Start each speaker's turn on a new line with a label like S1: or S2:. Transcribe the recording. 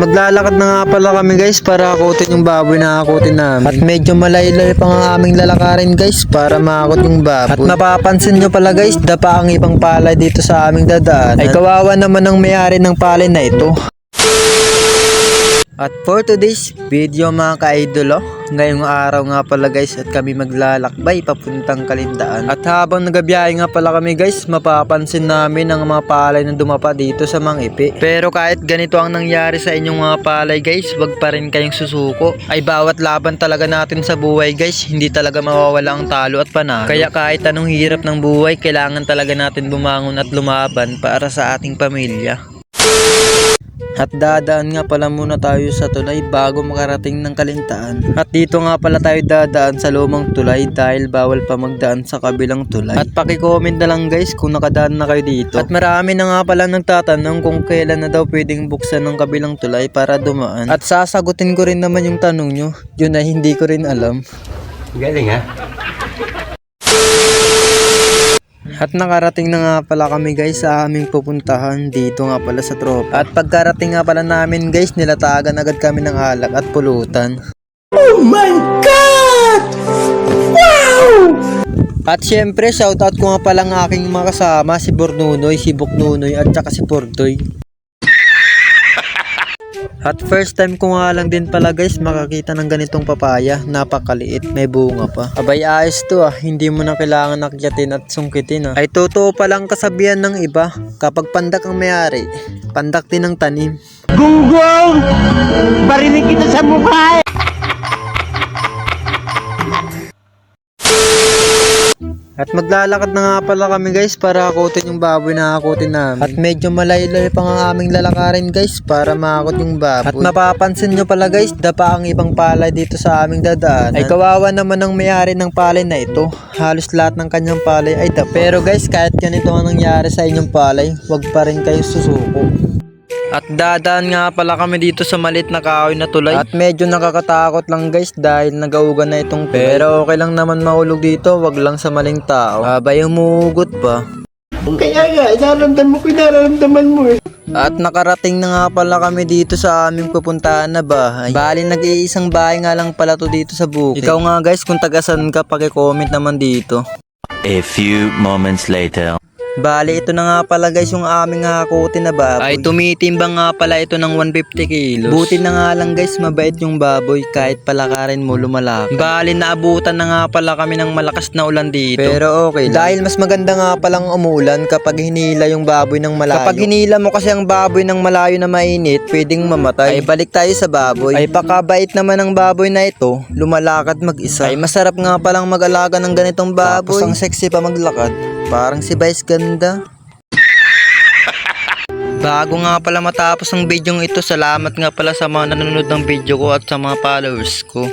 S1: Maglalakad na nga pala kami guys para akutin yung baboy na akutin namin. At medyo malaylay pa nga aming lalakarin guys para maakot yung baboy. At mapapansin nyo pala guys, dapa ang ibang palay dito sa aming dadaan. Ay kawawa naman ang may-ari ng palay na ito. At for today's video mga ka-idolo, ngayong araw nga pala guys at kami maglalakbay papuntang Kalindaan. At habang nagabiyahe nga pala kami guys, mapapansin namin ang mga palay na dumapa dito sa Mangipi. Pero kahit ganito ang nangyari sa inyong mga palay guys, wag pa rin kayong susuko. Ay bawat laban talaga natin sa buhay guys, hindi talaga mawawala ang talo at panalo. Kaya kahit anong hirap ng buhay, kailangan talaga natin bumangon at lumaban para sa ating pamilya. At dadaan nga pala muna tayo sa tulay bago makarating ng Kalindaan. At dito nga pala tayo dadaan sa lumang tulay dahil bawal pa magdaan sa kabilang tulay. At paki-comment na lang guys kung nakadaan na kayo dito. At marami na nga pala nagtatanong kung kailan na daw pwedeng buksan ng kabilang tulay para dumaan. At sasagutin ko rin naman yung tanong nyo. Yun ay hindi ko rin alam.
S2: Galing ha?
S1: At nakarating na nga pala kami guys sa aming pupuntahan dito nga pala sa tropa. At pagkarating nga pala namin guys, nilatagan agad kami ng alak at pulutan.
S2: Oh my God! Wow!
S1: At syempre shoutout ko nga pala ng aking mga kasama, si Bornunoy, si Buknunoy at saka si Pordoy. At first time ko nga lang din pala guys makakita ng ganitong papaya, napakaliit, may bunga pa. Abay ayos to hindi mo na kailangan nakyatin at sungkitin Ay totoo palang kasabihan ng iba, kapag pandak ang may-ari, pandak din ang tanim.
S2: Gunggong! Barinig kita sa mukha!
S1: At maglalakad na nga pala kami guys para akutin yung baboy na akutin namin. At medyo malaylay pa nga aming lalakarin guys para maakot yung baboy. At mapapansin nyo pala guys, dapa ang ibang palay dito sa aming dadaan. Ay kawawa naman ang may-ari ng palay na ito. Halos lahat ng kanyang palay ay dapa. Pero guys, kahit ganito ang nangyari sa inyong palay, wag pa rin kayo susuko. At dadaan nga pala kami dito sa malit na kahoy na tulay. At medyo nakakatakot lang guys dahil nagaugan na itong tulay. Pero okay lang naman mahulog dito, wag lang sa maling tao. Abay umuugot pa.
S2: Kaya nga, nararamdaman mo
S1: At nakarating na nga pala kami dito sa aming pupuntahan na bahay. Bali nag-iisang bahay nga lang pala to dito sa bukid. Ikaw nga guys kung tagasan ka, paki-comment naman dito.
S3: A few moments later.
S1: Bali ito na nga pala guys yung aming hakutin na baboy. Ay tumitimbang nga pala ito ng 150 kilos. Buti na nga lang guys, mabait yung baboy kahit palakarin mo lumalaki. Bali naabutan na nga pala kami ng malakas na ulan dito. Pero okay lang. Dahil mas maganda nga palang umulan kapag hinila yung baboy ng malayo. Kapag hinila mo kasi ang baboy ng malayo na mainit, pwedeng mamatay. Ay balik tayo sa baboy. Ay pakabait naman ang baboy na ito, lumalakad mag-isa. Ay masarap nga palang mag-alaga ng ganitong baboy. Tapos ang sexy pa maglakad. Parang si Vice ganda. Bago nga pala matapos ang video ito, salamat nga pala sa mga nanonood ng video ko at sa mga followers ko.